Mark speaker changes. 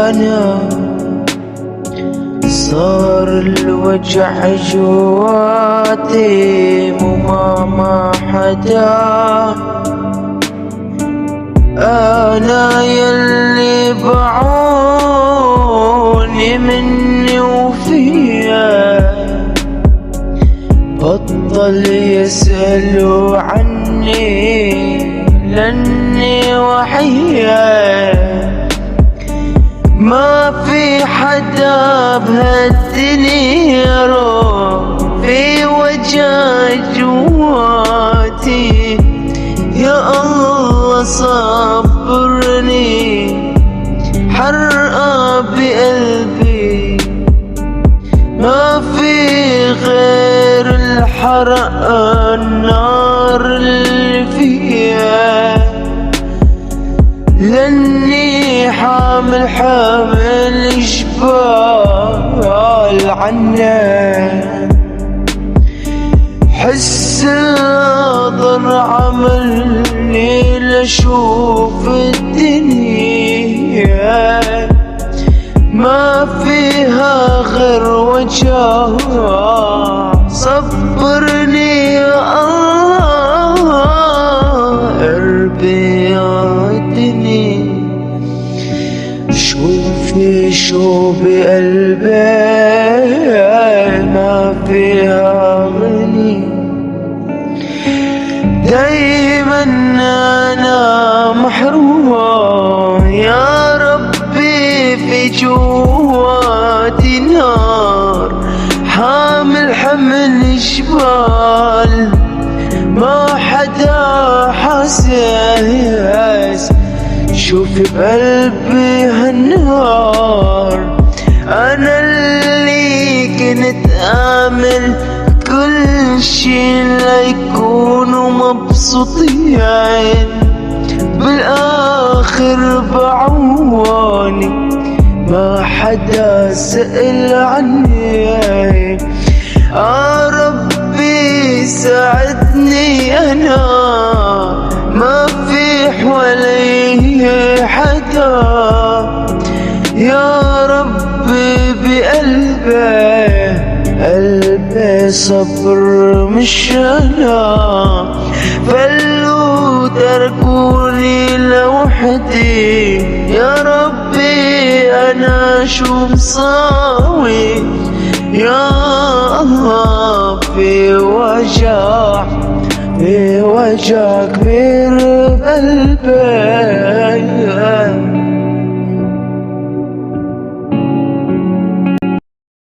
Speaker 1: أنا صار الوجع جواتي مع حدا. أنا يلي بعوني مني وفيها بطل يسألوا عني لاني وحيا. ما في حدا بهالدنيا في وجع جواتي. يا الله صبرني حرقة بقلبي، ما في غير الحرقة النار اللي فيها. لاني حامل جبال عنا. حس النظر عملني لشوف الدنيا ما فيها غير وجع. صبرني يا الله قلبي عدني. شوفي شو بقلبي ما فيها غني. دايما انا محروم يا ربي في جواتي نار. حامل حمل جبال ما حدا حاسس. شوفي بقلبي هالنار. انا اللي كنت امل كل شي ليكونوا مبسوطين بالاخر بعوني. ما حدا سأل عني. يا ربي ساعدني انا ما في حوالي حدا. يا ربي قلبي صبر مش انا. فلو تركوني لوحدي يا ربي انا شو مساوي. يا الله في وجع كبير بقلبي.